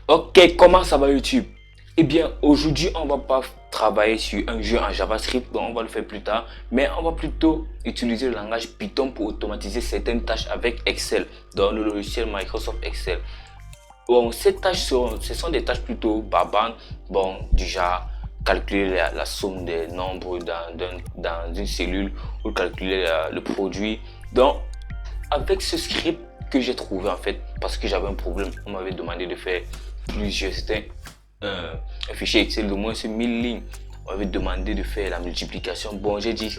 Ok, comment ça va YouTube? Eh bien, aujourd'hui, on va pas travailler sur un jeu en JavaScript, donc on va le faire plus tard, mais on va plutôt utiliser le langage Python pour automatiser certaines tâches avec Excel, dans le logiciel Microsoft Excel. Bon, ces tâches ce sont des tâches plutôt babantes, bon, du genre calculer la somme des nombres dans une cellule ou calculer le produit. Donc, avec ce script que j'ai trouvé en fait, parce que j'avais un problème, on m'avait demandé de faire plusieurs, c'était un fichier Excel de moins de 1000 lignes. On m'avait demandé de faire la multiplication. Bon, j'ai dit,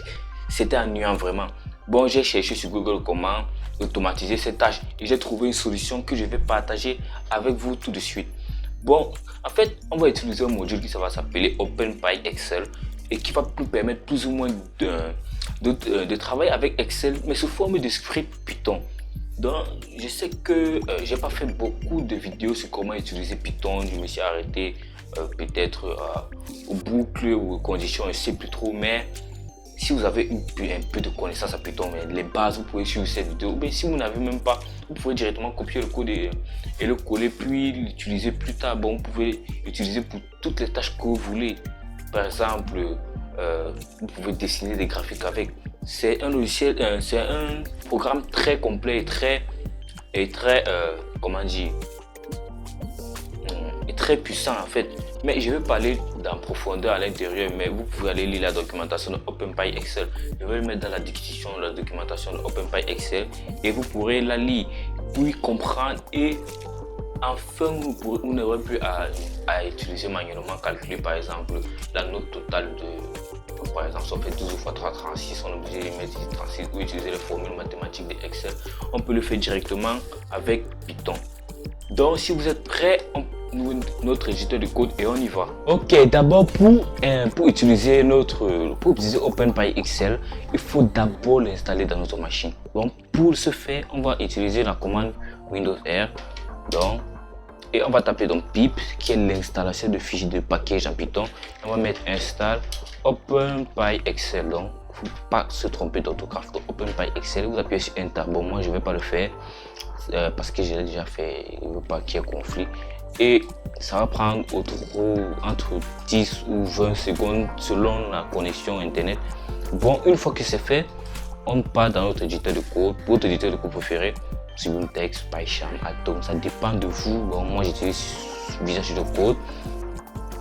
c'était ennuyant vraiment. Bon, j'ai cherché sur Google comment automatiser ces tâches et j'ai trouvé une solution que je vais partager avec vous tout de suite. Bon, en fait, on va utiliser un module qui va s'appeler OpenPy Excel et qui va nous permettre plus ou moins de travailler avec Excel, mais sous forme de script Python. Donc, je sais que j'ai pas fait beaucoup de vidéos sur comment utiliser Python. Je me suis arrêté peut-être aux boucles ou aux conditions, je sais plus trop. Mais si vous avez un peu de connaissances à Python, mais les bases, vous pouvez suivre cette vidéo. Mais si vous n'avez même pas, vous pouvez directement copier le code et le coller, puis l'utiliser plus tard. Bon, vous pouvez l'utiliser pour toutes les tâches que vous voulez. Par exemple, vous pouvez dessiner des graphiques avec. C'est un logiciel, c'est un programme très complet et très, comment dire, et très puissant en fait. Mais je vais parler en profondeur à l'intérieur, mais vous pouvez aller lire la documentation de OpenPy Excel. Je vais le mettre dans la description, la documentation de OpenPy Excel, et vous pourrez la lire, puis comprendre, et enfin vous n'aurez plus à utiliser manuellement, calculer par exemple la note totale de, par exemple, si on fait 12 fois 3, 36, on est obligé de mettre 36 ou utiliser les formules mathématiques de Excel. On peut le faire directement avec Python. Donc, si vous êtes prêts, on ouvre notre éditeur de code et on y va. Ok, d'abord pour utiliser OpenPy Excel, il faut d'abord l'installer dans notre machine. Donc, pour ce faire, on va utiliser la commande Windows R. Donc, et on va taper donc pip qui est l'installation de fichiers de package en Python. On va mettre install OpenPy Excel. Donc, faut pas se tromper d'orthographe. OpenPy Excel, vous appuyez sur Enter. Bon, moi je vais pas le faire parce que j'ai déjà fait. Je veux pas qu'il y ait conflit. Et ça va prendre entre 10 ou 20 secondes selon la connexion internet. Bon, une fois que c'est fait, on part dans notre éditeur de code, votre éditeur de code préféré. Sublime Text, PyCharm, Atom, ça dépend de vous. Bon, moi j'utilise Visual Studio Code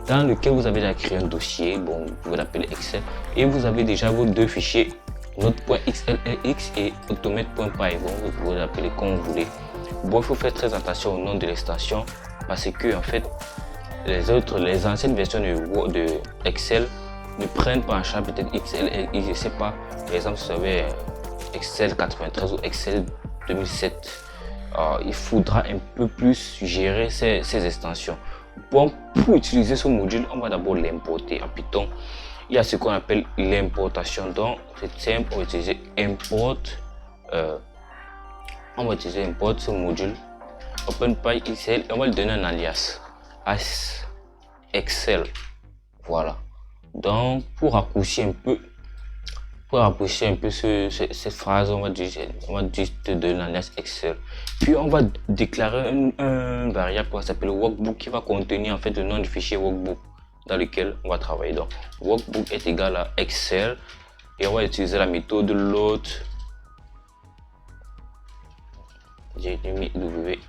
dans lequel vous avez déjà créé un dossier. Bon, vous pouvez l'appeler Excel et vous avez déjà vos deux fichiers, note.xlrx et automate.py. Bon, vous pouvez l'appeler comme vous voulez. Bon, il faut faire très attention au nom de l'extension parce que en fait les anciennes versions de Excel ne prennent pas en charge peut-être XLRX, je sais pas. Par exemple, si vous avez Excel 93 ou Excel 2007, il faudra un peu plus gérer ces extensions. Bon, pour utiliser ce module, on va d'abord l'importer en Python. Il y a ce qu'on appelle l'importation. Donc, c'est simple, on va utiliser import. On va utiliser import ce module OpenPy Excel et on va lui donner un alias as Excel. Voilà. Donc, pour raccourcir un peu cette phrase, on va juste donner l'alias Excel. Puis on va déclarer un variable qui s'appelle workbook qui va contenir en fait le nom du fichier workbook dans lequel on va travailler. Donc workbook est égal à Excel et on va utiliser la méthode load. J'ai mis wlg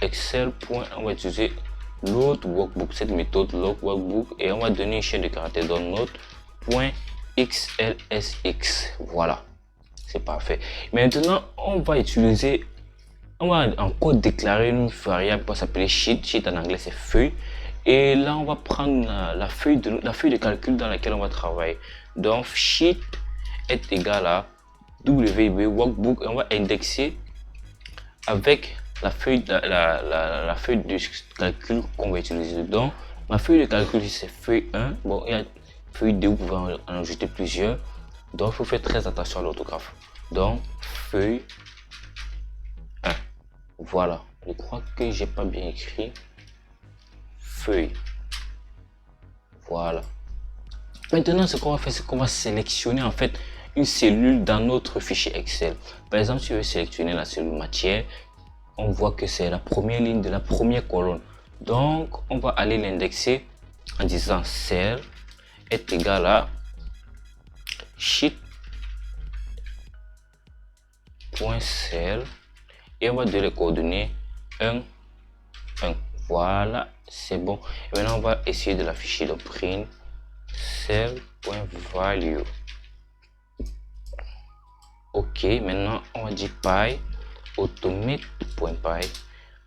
Excel. On va utiliser load workbook, cette méthode load workbook, et on va donner une chaîne de caractères dans note.xlsx. Voilà, c'est parfait. Maintenant, on va encore déclarer une variable qui s'appelle sheet. Sheet en anglais c'est feuille. Et là, on va prendre la feuille de calcul dans laquelle on va travailler. Donc, sheet est égal à wb workbook et on va indexer avec la feuille de calcul qu'on va utiliser. Donc, ma feuille de calcul c'est feuille 1. Bon, il y a feuille 2, vous pouvez en ajouter plusieurs. Donc, il faut faire très attention à l'orthographe. Donc, feuille 1. Voilà. Je crois que j'ai pas bien écrit. Feuille. Voilà. Maintenant, ce qu'on va faire, c'est qu'on va sélectionner en fait une cellule dans notre fichier Excel. Par exemple, si je veux sélectionner la cellule matière, on voit que c'est la première ligne de la première colonne. Donc, on va aller l'indexer en disant cell est égal à sheet.cell et on va donner les coordonnées 1, 1. Voilà, c'est bon. Et maintenant, on va essayer de l'afficher. Donc, print cell.value. Ok, maintenant, on va dire py automate.py.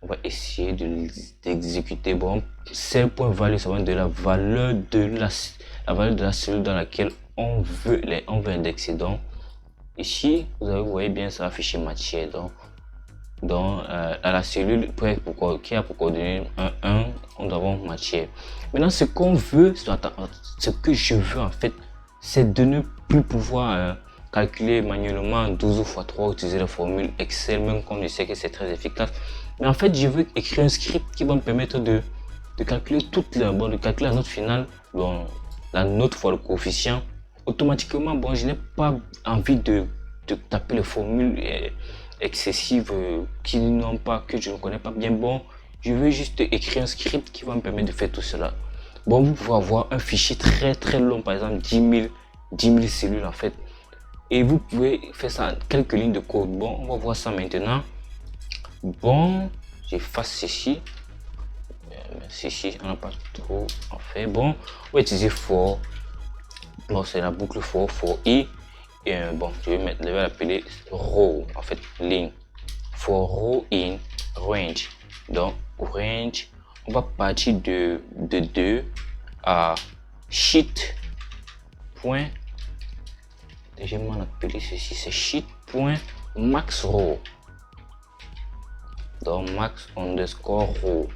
On va essayer d'exécuter. Bon, cell.value, ça va de la valeur de la valeur de la cellule dans laquelle on veut indexer. Donc, ici, vous voyez bien, ça affiche matière. Donc, à la cellule qui a pour coordonner 1, nous avons matière. Maintenant, ce qu'on veut, ce que je veux en fait, c'est de ne plus pouvoir calculer manuellement 12 x 3, utiliser la formule Excel, même quand je sais que c'est très efficace. Mais en fait, je veux écrire un script qui va me permettre de calculer de calculer la note finale, bon, la note fois le coefficient automatiquement. Bon, je n'ai pas envie de taper les formules excessives que je ne connais pas bien. Bon, je veux juste écrire un script qui va me permettre de faire tout cela. Bon, vous pouvez avoir un fichier très long, par exemple 10 000 cellules en fait, et vous pouvez faire ça en quelques lignes de code. Bon, on va voir ça maintenant. Bon, j'efface ceci. Ceci, on n'a pas trop en fait. Bon, on va utiliser for. Bon, c'est la boucle for i. Et bon, je vais l'appeler row, en fait, ligne. For row in range. Donc, range, on va partir de 2 à sheet. Point, je vais m'appeler ceci, c'est sheet.max row. Donc, max underscore row.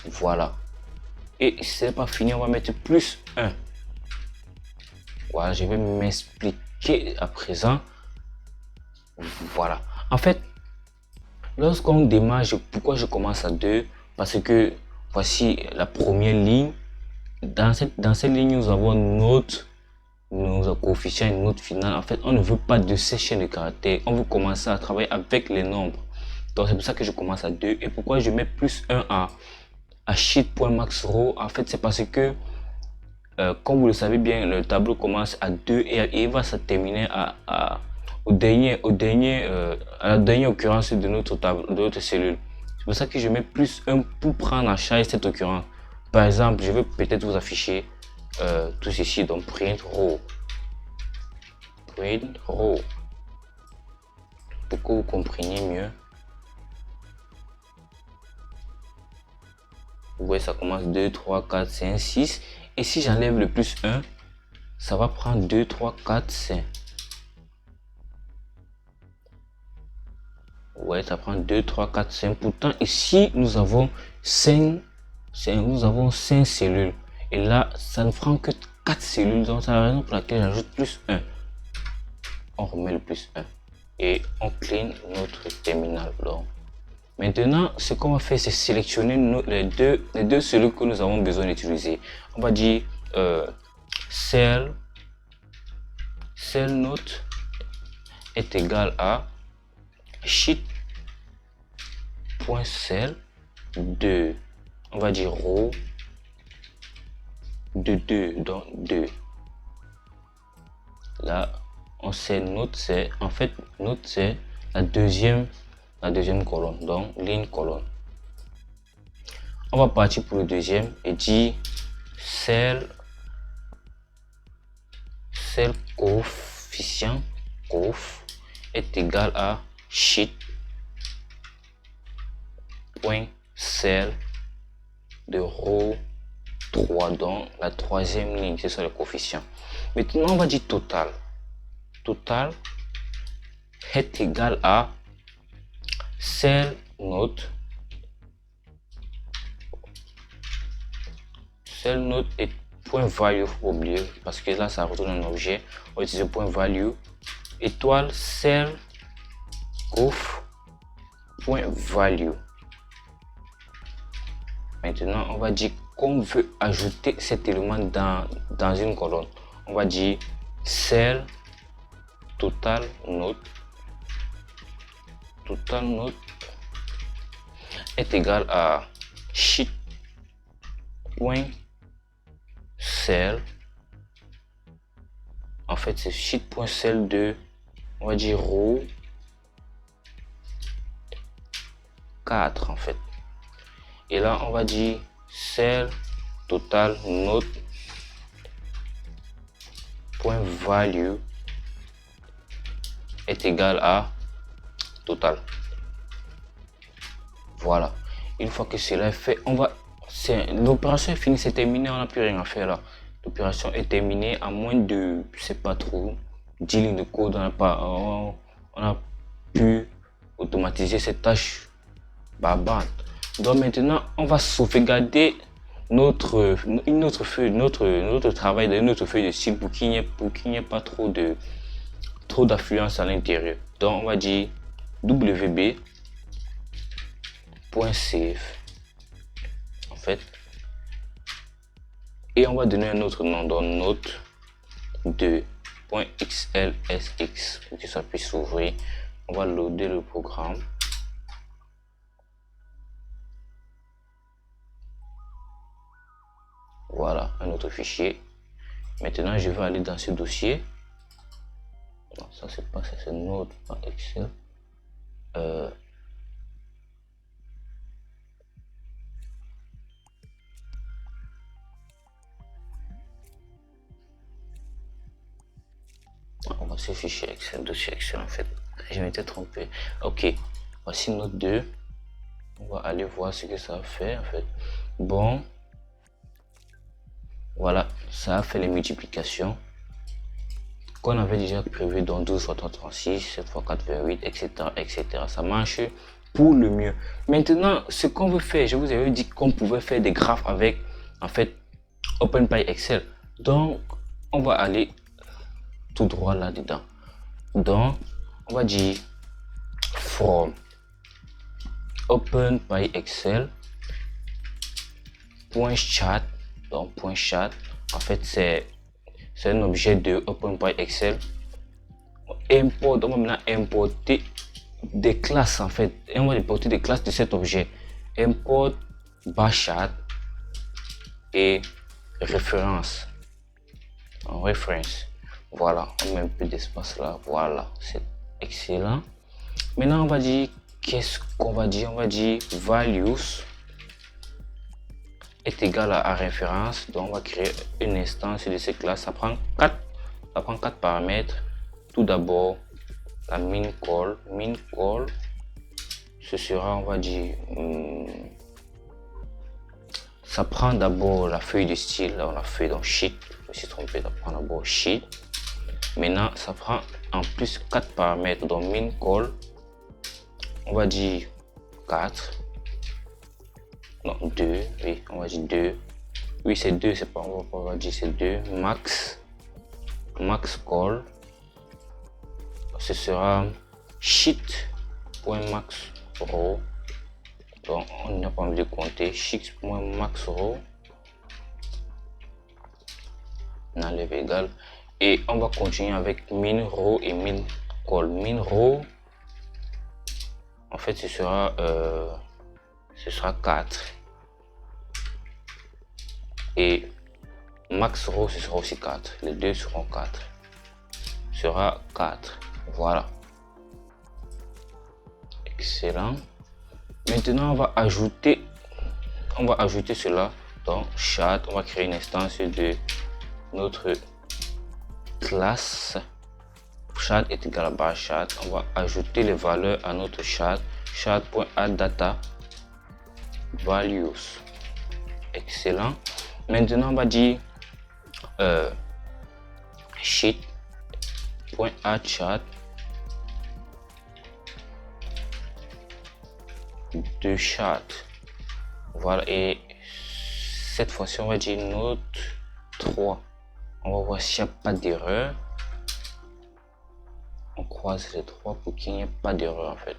Voilà. Et c'est pas fini, on va mettre plus 1. Voilà, je vais m'expliquer à présent. Voilà. En fait, lorsqu'on démarre, pourquoi je commence à 2? Parce que voici la première ligne. Dans cette ligne, nous avons nos coefficients et notre finale. En fait, on ne veut pas de ces chaînes de caractères. On veut commencer à travailler avec les nombres. Donc, c'est pour ça que je commence à 2. Et pourquoi je mets plus 1 à sheet.maxrow? En fait, c'est parce que comme vous le savez bien, le tableau commence à 2 et il va se terminer à la dernière occurrence de notre cellule. C'est pour ça que je mets plus 1 pour prendre en charge cette occurrence. Par exemple, je vais peut-être vous afficher tout ceci, donc print row. Print row. Pour que vous compreniez mieux. Vous voyez, ça commence 2, 3, 4, 5, 6. Et si j'enlève le plus 1, ça va prendre 2, 3, 4, 5. Ouais, ça prend 2, 3, 4, 5. Pourtant, ici, nous avons 5 cellules. Et là, ça ne prend que 4 cellules. Donc, c'est la raison pour laquelle j'ajoute plus 1. On remet le plus 1. Et on clean notre terminal. Donc, maintenant, ce qu'on va faire, c'est sélectionner les deux cellules que nous avons besoin d'utiliser. On va dire cell note est égal à sheet.cell de, on va dire row de 2, donc 2. Là, on sait note, c'est en fait note, c'est la deuxième colonne, donc ligne colonne. On va partir pour le deuxième et dire cell coefficient coef est égal à sheet.cell de row 3, donc la troisième ligne, c'est ça le coefficient. Maintenant, on va dire total. Total est égal à cell note et point value, faut oublier parce que là ça retourne un objet. On va utiliser point value étoile cell coef point value. Maintenant, on va dire qu'on veut ajouter cet élément dans une colonne. On va dire cell total note est égal à sheet.cell. En fait, c'est sheet.cell de, on va dire, row 4 en fait. Et là, on va dire cell total note point value est égal à total. Voilà. Une fois que cela est fait, l'opération est finie, c'est terminé, on n'a plus rien à faire là. L'opération est terminée à moins de, je sais pas trop, 10 lignes de code. On a pu automatiser cette tâche. Baba. Donc maintenant, on va sauvegarder notre feuille, notre travail dans notre feuille de style pour qu'il n'y ait pas trop d'affluence à l'intérieur. Donc on va dire wb.save en fait, et on va donner un autre nom dans note .xlsx pour que ça puisse s'ouvrir. On va loader le programme. Voilà, un autre fichier. Maintenant, je vais aller dans ce dossier. Non, ça c'est pas ça, c'est Node.excel. On va ce fichier Excel, dossier Excel en fait. Je m'étais trompé. Ok, voici Node 2. On va aller voir ce que ça a fait en fait. Bon, voilà, ça a fait les multiplications qu'on avait déjà prévu dans 12 x 3, 36, 7 x 4, 28, etc., etc. Ça marche pour le mieux. Maintenant, ce qu'on veut faire, je vous avais dit qu'on pouvait faire des graphes avec, en fait, OpenPyExcel. Donc, on va aller tout droit là-dedans. Donc, on va dire from OpenPyExcel.chat. Donc, .chat, en fait, c'est un objet de OpenPyExcel. Import, on va maintenant importer des classes en fait. Et on va importer des classes de cet objet. Import barchat et référence. En référence. Voilà, on met un peu d'espace là. Voilà, c'est excellent. Maintenant, on va dire, qu'est-ce qu'on va dire? On va dire values est égal à référence. Donc, on va créer une instance de cette classe. Ça prend quatre paramètres. Tout d'abord, la min call. Ce sera, on va dire, ça prend d'abord la feuille de style. Là, on a fait dans sheet. Je me suis trompé, ça prend d'abord sheet. Maintenant, ça prend en plus 4 paramètres. Donc, min call, on va dire 4. Non, 2. Oui, on va dire 2. Oui, c'est 2, c'est pas, on va dire c'est 2. Max call, ce sera sheet.max row. Donc, on n'a pas envie de compter. Sheet.max row. On enlève égal. Et on va continuer avec min row et min call. Min row, en fait, ce sera 4. Et max row, ce sera aussi 4. Les deux seront 4. Ce sera 4. Voilà. Excellent. Maintenant, on va ajouter cela dans chat. On va créer une instance de notre classe. Chat est égal à bar chat. On va ajouter les valeurs à notre chat. Chat.addData values. Excellent. Maintenant, on va dire sheet.addChat de chat. Voilà, et cette fois-ci, on va dire note 3. On va voir s'il n'y a pas d'erreur. On croise les 3 pour qu'il n'y ait pas d'erreur en fait.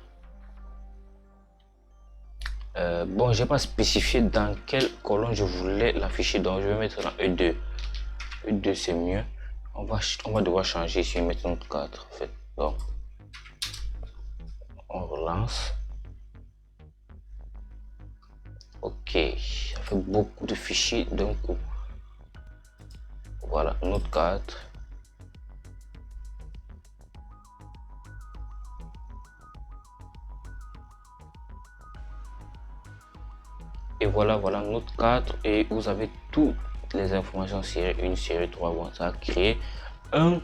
Bon, j'ai pas spécifié dans quelle colonne je voulais l'afficher, donc je vais mettre dans E2. E2 c'est mieux. On va devoir changer ici, mettre notre 4 en fait. Donc, on relance. Ok, ça fait beaucoup de fichiers d'un coup. Voilà, note 4. Et voilà, note 4. Et vous avez toutes les informations série 1, série 3. Bon, ça a créé un,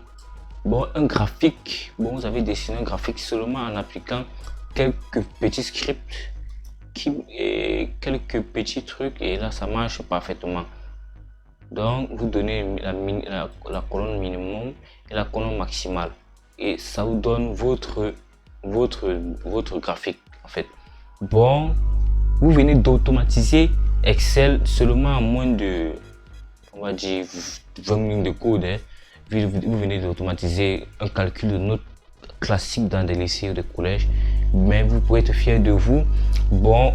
un graphique. Bon, vous avez dessiné un graphique seulement en appliquant quelques petits scripts et quelques petits trucs. Et là, ça marche parfaitement. Donc, vous donnez la colonne minimum et la colonne maximale. Et ça vous donne votre graphique, en fait. Bon, vous venez d'automatiser Excel seulement en moins de, on va dire, 20 minutes de code. Hein. Vous venez d'automatiser un calcul de notes classique dans des lycées ou des collèges. Mais vous pouvez être fier de vous. Bon,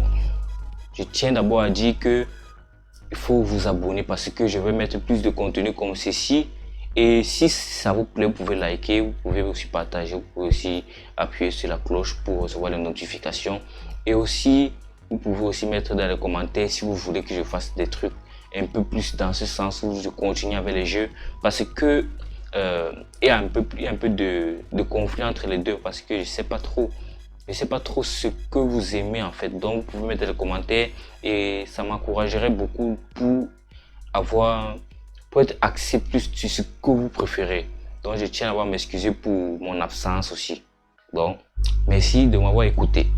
je tiens d'abord à dire que il faut vous abonner parce que je vais mettre plus de contenu comme ceci. Et si ça vous plaît, vous pouvez liker, vous pouvez aussi partager, vous pouvez aussi appuyer sur la cloche pour recevoir les notifications. Et aussi, vous pouvez aussi mettre dans les commentaires si vous voulez que je fasse des trucs un peu plus dans ce sens où je continue avec les jeux. Parce que il y a un peu de conflit entre les deux parce que je sais pas trop. Je sais pas trop ce que vous aimez en fait. Donc, vous pouvez mettre dans les commentaires et ça m'encouragerait beaucoup pour être axé plus sur ce que vous préférez. Donc, je tiens à m'excuser pour mon absence aussi. Donc, merci de m'avoir écouté.